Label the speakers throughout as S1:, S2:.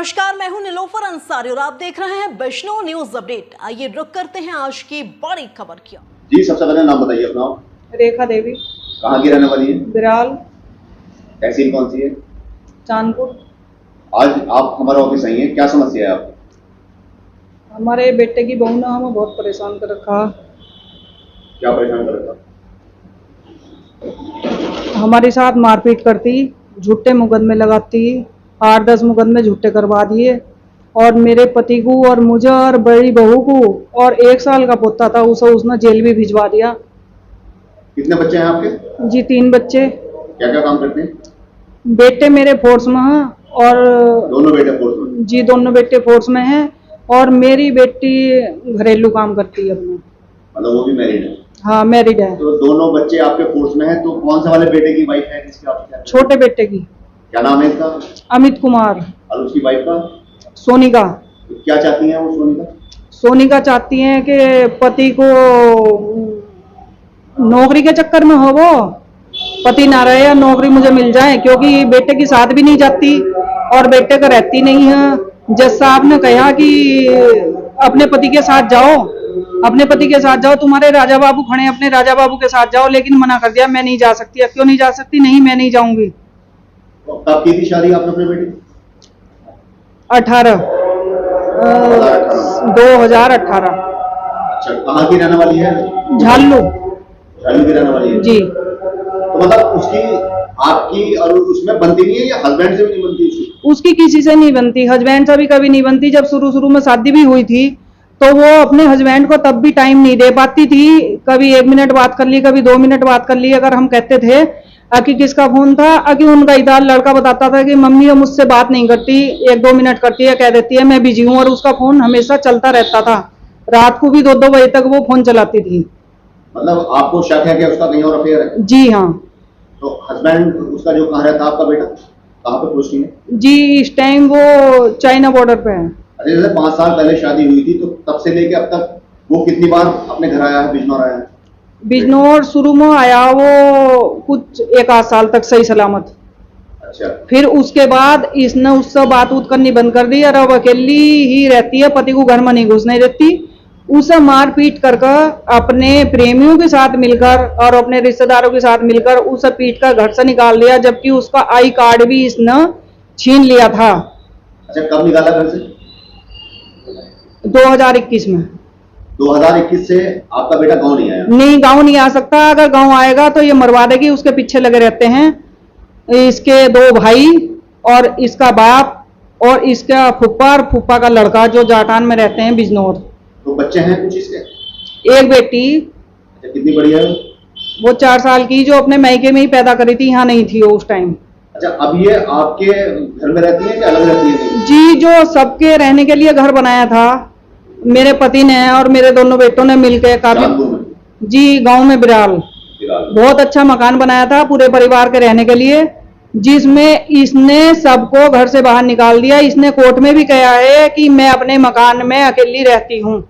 S1: नमस्कार, मैं हूं निलोफर अंसारी और आप देख रहे हैं वैष्णव न्यूज अपडेट। आइए रुक करते हैं आज की बड़ी खबर की।
S2: जी, सबसे पहले नाम बताइए अपना।
S3: रेखा देवी।
S2: कहाँ की रहने वाली है?
S3: बिराल।
S2: तहसील कौन सी है?
S3: चांदपुर। आज
S2: आप हमारे ऑफिस आई हैं, क्या समस्या है आपको?
S3: हमारे बेटे की बहू ने हमें बहुत परेशान कर रखा।
S2: क्या परेशान कर रखा?
S3: हमारे साथ मारपीट करती, झूठे मुकदमे लगाती, 8-10 मुकदमे झूठे करवा दिए और मेरे पति को और मुझे और बड़ी बहू को और 1 साल का पोता था उसे उसने जेल भी भिजवा दिया।
S2: कितने बच्चे हैं आपके?
S3: जी 3 बच्चे।
S2: क्या क्या काम करते हैं?
S3: बेटे मेरे फोर्स में हैं और
S2: दोनों बेटे फोर्स में?
S3: जी दोनों बेटे फोर्स में हैं और मेरी बेटी घरेलू काम करती है अपना।
S2: मतलब वो भी मैरिड है?
S3: हाँ मैरिड है।
S2: तो दोनों बच्चे आपके फोर्स में हैं, तो कौन से वाले बेटे की वाइफ है जिसकी आप?
S3: छोटे बेटे की।
S2: क्या नाम है इसका?
S3: अमित कुमार।
S2: और उसकी वाइफ का?
S3: सोनिका।
S2: तो क्या चाहती हैं वो सोनिका?
S3: सोनिका चाहती हैं कि पति को नौकरी के चक्कर में हो, वो पति ना रहे या नौकरी मुझे मिल जाए, क्योंकि बेटे के साथ भी नहीं जाती और बेटे का रहती नहीं है। जज साहब ने कहा कि अपने पति के साथ जाओ, अपने पति के साथ जाओ, तुम्हारे राजा बाबू खड़े हैं, अपने राजा बाबू के साथ जाओ, लेकिन मना कर दिया, मैं नहीं जा सकती। क्यों नहीं जा सकती? नहीं मैं नहीं जाऊंगी।
S2: कब की थी शादी आपने अपने बेटे की?
S3: 2018।
S2: अच्छा, कहाँ की रहने वाली है?
S3: झालू।
S2: झालू की रहने वाली है
S3: जी।
S2: तो मतलब उसकी आपकी और उसमें बनती नहीं है या हस्बैंड से भी नहीं बनती?
S3: उसकी किसी से नहीं बनती, हस्बैंड से भी कभी नहीं बनती। जब शुरू में शादी भी हुई थी तो वो अपने हस्बैंड को तब भी टाइम नहीं दे पाती थी। कभी 1 मिनट बात कर ली, कभी 2 मिनट बात कर ली। अगर हम कहते थे कि किसका फोन था, कि उनका इधर लड़का बताता था कि मम्मी वो मुझसे बात नहीं करती, 1-2 मिनट करती है, कह देती है मैं बिजी हूँ, और उसका फोन हमेशा चलता रहता था। रात को भी 2-2 बजे तक वो फोन चलाती थी।
S2: मतलब आपको शक है कि उसका कहीं और अफेयर है?
S3: जी हाँ।
S2: तो हस्बैंड उसका जो कहाँ रहता, आपका बेटा कहाँ पे पोस्टिंग है?
S3: जी इस टाइम वो चाइना बॉर्डर पे है।
S2: अच्छा, जैसे 5 साल पहले शादी हुई थी, तो तब से लेके अब तक वो कितनी बार अपने घर आया है, बिजनौर आया है?
S3: बिजनौर शुरू में आया वो कुछ 1-8 साल तक सही सलामत।
S2: अच्छा।
S3: फिर उसके बाद इसने उससे बात उत करनी बंद कर दी और अब अकेली ही रहती है, पति को घर में नहीं घुसने देती। उसे मार पीट कर अपने प्रेमियों के साथ मिलकर और अपने रिश्तेदारों के साथ मिलकर उसे पीट कर घर से निकाल दिया, जबकि उसका आई कार्ड भी इसने छीन लिया था।
S2: अच्छा, कब निकाला घर से?
S3: 2021 में।
S2: 2021 से आपका बेटा गांव नहीं आया?
S3: नहीं, गांव नहीं आ सकता। अगर गांव आएगा तो ये मरवा देगी। उसके पीछे लगे रहते हैं इसके 2 भाई और इसका बाप और इसका फूफा और फूफा का लड़का, जो जाटान में रहते हैं बिजनौर।
S2: तो बच्चे हैं कुछ इसके?
S3: एक बेटी।
S2: अच्छा, कितनी बड़ी है
S3: वो 4 साल की, जो अपने मायके में ही पैदा करी थी, यहाँ नहीं थी वो उस टाइम।
S2: अच्छा, अब ये आपके घर में रहती है कि अलग रहती है?
S3: जी जो सबके रहने के लिए घर बनाया था मेरे पति ने और मेरे दोनों बेटों ने मिलकर, काफी। जी गांव में बिराल बहुत अच्छा मकान बनाया था पूरे परिवार के रहने के लिए, जिसमें इसने सबको घर से बाहर निकाल दिया। इसने कोर्ट में भी कहा है कि मैं अपने मकान में अकेली रहती हूँ।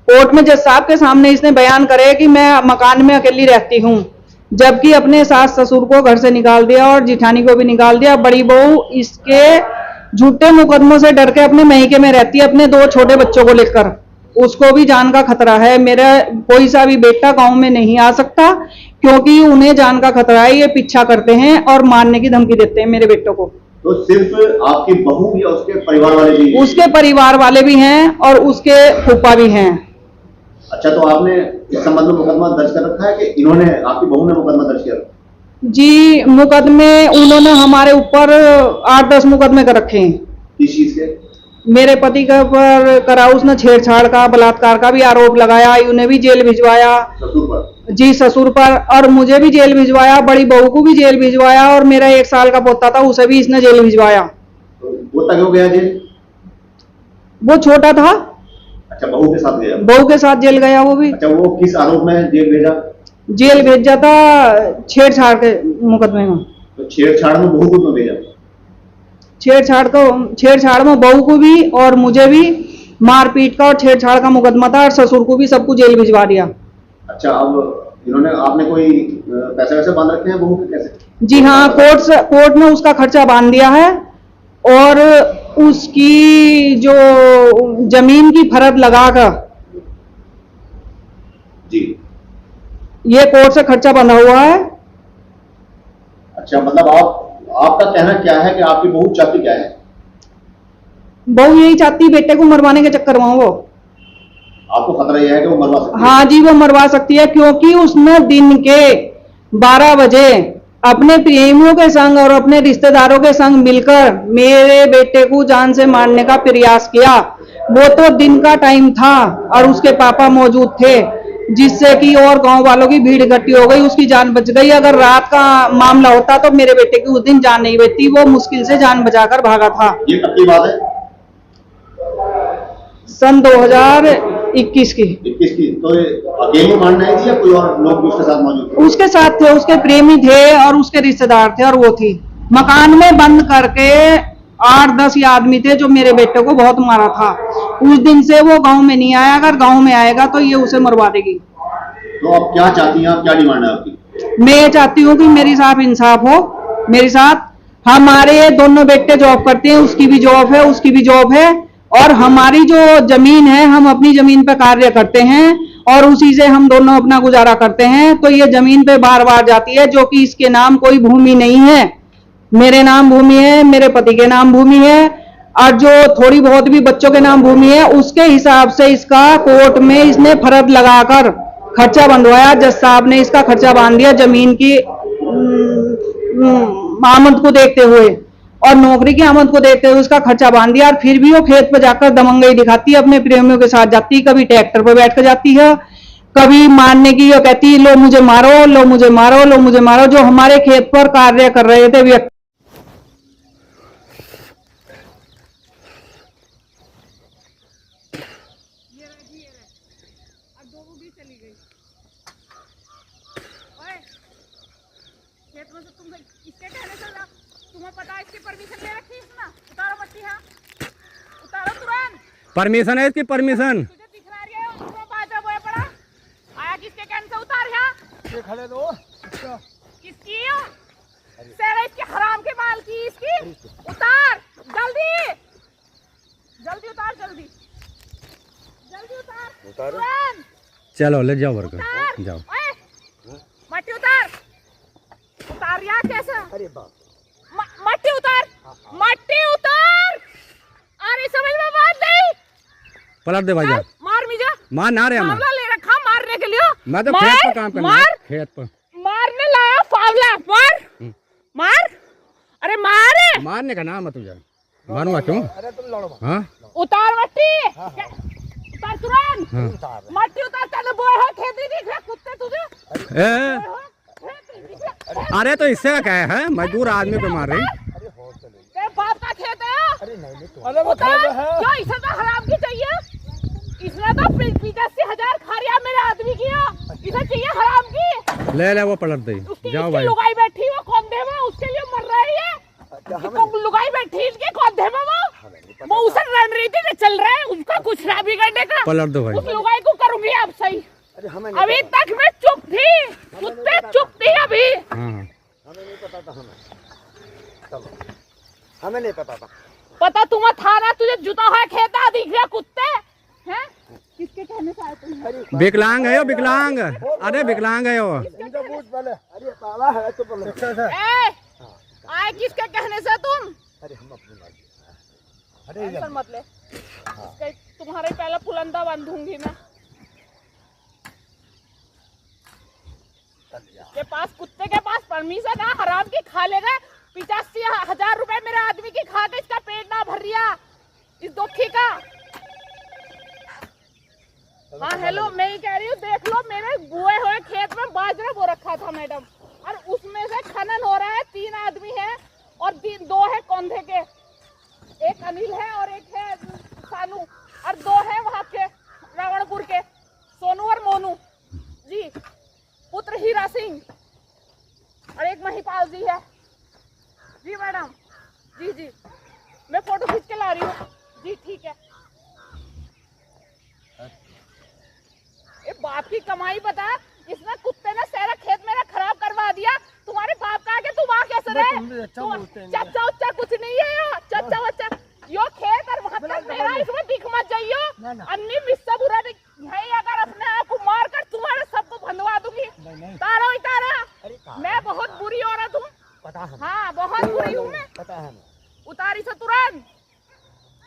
S3: कोर्ट में जज साहब के सामने इसने बयान करे कि मैं मकान में अकेली रहती हूँ, जबकि अपने सास ससुर को घर से निकाल दिया और जिठानी को भी निकाल दिया। बड़ी बहू इसके झूठे मुकदमों से डर के अपने मैके में रहती है, अपने 2 छोटे बच्चों को लेकर। उसको भी जान का खतरा है। मेरा कोई सा भी बेटा गांव में नहीं आ सकता, क्योंकि उन्हें जान का खतरा है। ये पीछा करते हैं और मारने की धमकी देते हैं मेरे बेटों को।
S2: तो सिर्फ आपकी बहू या उसके परिवार वाले भी? उसके
S3: परिवार वाले भी हैं और उसके फूफा भी हैं।
S2: अच्छा, तो आपने इस संबंध में मुकदमा दर्ज कर रखा है कि इन्होंने, आपकी बहू ने मुकदमा दर्ज किया?
S3: जी मुकदमे उन्होंने हमारे ऊपर 8-10 मुकदमे कर रखे हैं।
S2: किस चीज के?
S3: मेरे पति के ऊपर करा, उसने छेड़छाड़ का, बलात्कार का भी आरोप लगाया। उन्हें भी जेल भिजवाया।
S2: ससुर पर? जी
S3: ससुर पर, और मुझे भी जेल भिजवाया, बड़ी बहू को भी जेल भिजवाया और मेरा 1 साल का पोता था उसे भी इसने जेल भिजवाया।
S2: तो पोता क्यों गया जेल?
S3: वो छोटा था।
S2: अच्छा, बहू के साथ गया?
S3: बहू के साथ जेल गया वो भी।
S2: अच्छा, वो किस आरोप में जेल भेजा?
S3: जेल भेजा था छेड़छाड़ के मुकदमे में।
S2: तो छेड़छाड़ में बहू को क्यों भेजा?
S3: छेड़छाड़ में बहू को भी और मुझे भी मारपीट का और छेड़छाड़ का मुकदमा था, और ससुर को भी सबको जेल भिजवा दिया।
S2: अच्छा, अब इन्होंने, आपने कोई पैसे वैसे बांध रखे हैं बहू के? कैसे?
S3: जी हाँ, कोर्ट ने उसका खर्चा बांध दिया है और उसकी जो जमीन की फरद लगाकर
S2: जी।
S3: ये कोर्ट से खर्चा बंधा हुआ है।
S2: अच्छा, मतलब आपका कहना क्या है कि आपकी बहू चाहती क्या है?
S3: बहू यही चाहती बेटे को मरवाने के चक्कर में वो।
S2: आपको खतरा यह है कि वो मरवा सकती है?
S3: हाँ जी, वो मरवा सकती है, क्योंकि उसने दिन के 12 बजे अपने प्रेमियों के संग और अपने रिश्तेदारों के संग मिलकर मेरे बेटे को जान से मारने का प्रयास किया। वो तो दिन का टाइम था और उसके पापा मौजूद थे, जिससे कि और गांव वालों की भीड़ इकट्ठी हो गई, उसकी जान बच गई। अगर रात का मामला होता तो मेरे बेटे की उस दिन जान नहीं बचती, वो मुश्किल से जान बचाकर भागा था।
S2: ये कब की बात है?
S3: सन 2021 की।
S2: 21 की। तो ये अकेले मारने आई थी या कोई और लोग भी उसके साथ मौजूद थे?
S3: उसके साथ थे, उसके प्रेमी थे और उसके रिश्तेदार थे और वो थी। मकान में बंद करके 8-10 ही आदमी थे जो मेरे बेटे को बहुत मारा था। उस दिन से वो गांव में नहीं आया, अगर गांव में आएगा तो ये उसे मरवा देगी।
S2: तो अब क्या चाहती हैं आप, क्या डिमांड है आपकी?
S3: मैं ये चाहती हूँ कि मेरी साथ इंसाफ हो मेरे साथ। हमारे दोनों बेटे जॉब करते हैं, उसकी भी जॉब है, उसकी भी जॉब है, और हमारी जो जमीन है हम अपनी जमीन पे कार्य करते हैं और उसी से हम दोनों अपना गुजारा करते हैं। तो ये जमीन पे बार बार जाती है, जो कि इसके नाम कोई भूमि नहीं है। मेरे नाम भूमि है, मेरे पति के नाम भूमि है, और जो थोड़ी बहुत भी बच्चों के नाम भूमि है उसके हिसाब से इसका कोर्ट में इसने फर्द लगाकर खर्चा बंधवाया। जज साहब ने इसका खर्चा बांध दिया जमीन की आमद को देखते हुए और नौकरी की आमद को देखते हुए उसका खर्चा बांध दिया। और फिर भी वो खेत पर जाकर दमंगई दिखाती है, अपने प्रेमियों के साथ जाती है, कभी ट्रैक्टर पर बैठ कर जाती है, कभी मारने की वो कहती है लो मुझे मारो, लो मुझे मारो, लो मुझे मारो। जो हमारे खेत पर कार्य कर रहे थे व्यक्ति
S4: तुम्हें पता है इसकी परमिशन ले रखी है इसने? उतारो मट्टी, हाँ उतारो तुरंत।
S5: परमिशन है इसकी, परमिशन।
S4: तुझे दिख रहा है उसमें बाजरा बोया पड़ा आया, किसके कहने से उतार? यहाँ
S6: ये खड़े दो।
S4: किसकी है? सेरा इसके हराम के माल की, इसकी उतार जल्दी, जल्दी उतार, जल्दी जल्दी उतार तुरंत।
S5: चलो ले जाओ वर्कर,
S4: उतार
S5: जाओ।
S4: ओए, मट्टी उतार, उतार यार कैसे?
S6: अरे बाप,
S4: मट्टी उतार, मट्टी उतार। अरे समझ में बात नहीं।
S5: पलट दे भाई, जा
S4: मार मिजा,
S5: मार ना रहे
S4: फावला ले रखा मारने के लिए।
S5: मैं तो खेत पर काम करना है,
S4: मार,
S5: खेत पर
S4: मारने लाया फावला, मार मार, अरे मार।
S5: मारने का नाम है तुझे, मारूंगा क्यों?
S6: अरे तुम लड़ो।
S5: हाँ
S4: उतार मट्टी, उतार तुरंत, मट्टी उतार। तेरे बोए है खेती दिख रहा कुत्ते तुझे?
S5: अरे तो इससे क्या है, मजदूर आदमी को मार रही।
S4: तेरे बाप का खेत है?
S6: अरे नहीं तो अरे वो
S4: उतार,
S6: खड़े है।
S4: क्यों इसे तो हराम की चाहिए? इसने तो 85,000 खारिया मेरे आदमी की है, इसे चाहिए हराम की।
S5: ले ले वो पलट दे,
S4: उसकी
S5: जाओ
S4: इसकी
S5: भाई।
S4: लुगाई बैठी वो कौंधे में, उसके लिए मर रहा है ये। इसको लुगाई बैठी इसके कौंधे में, वो उसे रणनीति से चल रहा है, उसका कुछ ना बिगड़ने का।
S5: पलट दो भाई।
S4: उस लुगाई को करूंगी अब सही।
S6: अरे हमें
S4: अभी तक मैं चुप थी, कुत्ते चुप थी अभी।
S5: हाँ
S6: हमें नहीं पता था। हमें चलो, हमें नहीं पता था।
S4: पता तुम्हें था ना, तुझे जुता है खेता दिख रहा कुत्ते हैं? किसके कहने से आए तुम?
S5: विकलांग है वो, विकलांग। अरे विकलांग है वो।
S6: इनका पूछ पहले। अरे पाला है तो पहले।
S4: आए किसके कहने से तुम?
S6: अरे हम अपनी मर्जी। अरे
S4: टेंशन मत ले, तुम्हारे पहले पुलंदा बांधूंगी मैं। के पास कुत्ते के पास परमिशन है, हराम की खा लेगा। 85,000 रुपए मेरे आदमी की खा के इसका पेट ना भर रिया इस दुखी का। हाँ हेलो, मैं ही कह रही हूँ, देख लो मेरे बुए हुए खेत में बाजरा बो रखा था मैडम, और उसमें से खनन हो रहा है। 3 आदमी है और 2 है कौंधे के, एक अनिल है और एक है सानू, और 2 है वहाँ के रावणपुर के सोनू और मोनू जी, पुत्र हीरा सिंह, और एक महिपाल जी है जी मैडम। जी जी मैं फोटो खींच के ला रही हूँ जी, ठीक है। ये बाप की कमाई बता, इसने कुत्ते ने सारा खेत मेरा खराब करवा दिया। तुम्हारे बाप का आके तुम वहाँ कैसे रे
S6: तुम भी अच्छा बोलते हैं।
S4: चाचा उच्चा कुछ नहीं है यो, चाचा वच्चा यो खेत और वहाँ तक मेरा, इसमें दिख मत जाइयो।
S6: ना, ना।
S4: अन्नी मिस्सा बुरा दिख यही, अगर अपने आप को मार कर तुम्हारे सबको भंदवा दूंगी।
S6: नहीं।
S4: तारा ही तारा,
S6: अरे कहाँ?
S4: मैं बहुत बुरी औरत हूँ।
S6: पता है,
S4: हाँ बहुत बुरी हूँ मैं।
S6: पता है हमें।
S4: उतारी से तुरंत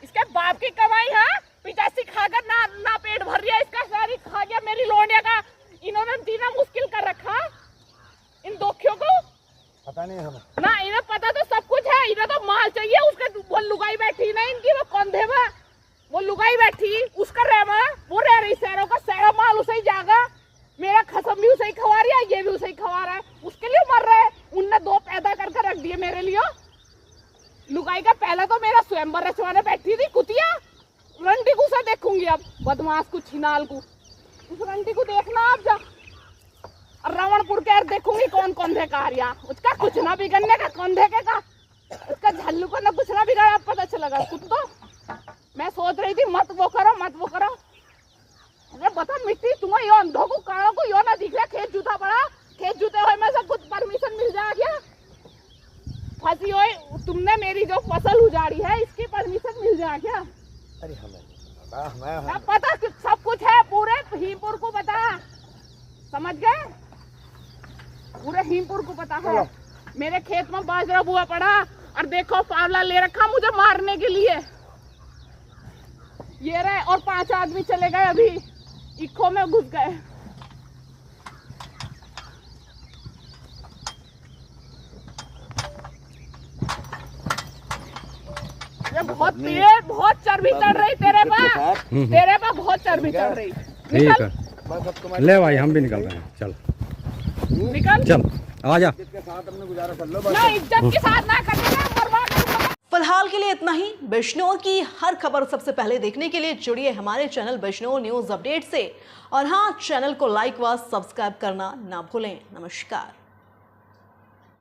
S4: इसके बाप की कमाई है, पिचासी खाकर ना पेट भर रहा, इसका सारी खा गया मेरी लोंडिया का। इन्होंने जीना मुश्किल कर रखा इन दोखियों को।
S6: पता नहीं हमें।
S4: ना इन्हें पता तो सब कुछ है, इन्हें तो माल चाहिए। उसके वो लुगाई बैठी ना इनकी, वो कंधे में वो लुगाई बैठी, उसका रहमा वो रह रही शहरों का, सारा माल उसे ही जागा। मेरा खसम भी उसे ही खवा रहा है, ये भी उसे ही खवा रहा है, उसके लिए मर रहे हैं। उनने 2 पैदा करके रख दिए मेरे लिए। लुगाई का पहला तो मेरा स्वयंवर रचवाने बैठी थी कुतिया। रंटी को से देखूंगी अब, बदमाश को, छिनाल को। उस रंटी को देखना आप जा। और रावणपुर के देखूंगी कौन कंधे का आरिया, उसका कुछ ना बिगड़ने का, कंधे के का उसका झल्लू को ना कुछ ना बिगाड़ा। अब पता चलेगा कुछ तो। मैं सोच रही थी मत वो करो, मत वो करो। अरे बता मिट्टी तुम्हें यो अंधों को, काणों को यो ना दिख रहा खेत जूता पड़ा। खेत जूते हुए में से कुछ परमिशन मिल जाए क्या? फंसी हो तुमने मेरी जो फसल उजाड़ी है, इसकी परमिशन मिल जाए क्या?
S6: अरे हमें
S4: अब पता सब कुछ है, पूरे हीमपुर को पता, समझ गए? पूरे हीमपुर को पता है। मेरे खेत में बाजरा बुआ पड़ा और देखो फावला ले रखा मुझे मारने के लिए। ये रहे, और 5 आदमी चले गए अभी, इक्को में घुस गए। ये बहुत चर्बी चढ़ रही तेरे पे बहुत चर्बी चढ़ रही।
S5: ठीक है, ले भाई हम भी निकल रहे हैं। चल
S4: निकल,
S5: चल आजा।
S6: के साथ हमने गुजारा कर लो।
S4: ना इज्जत के साथ ना करना, बर्बाद।
S1: फिलहाल के लिए इतना ही। बिजनौर की हर खबर सबसे पहले देखने के लिए जुड़िए हमारे चैनल बिजनौर न्यूज अपडेट से। और हाँ, चैनल को लाइक व सब्सक्राइब करना ना भूलें। नमस्कार।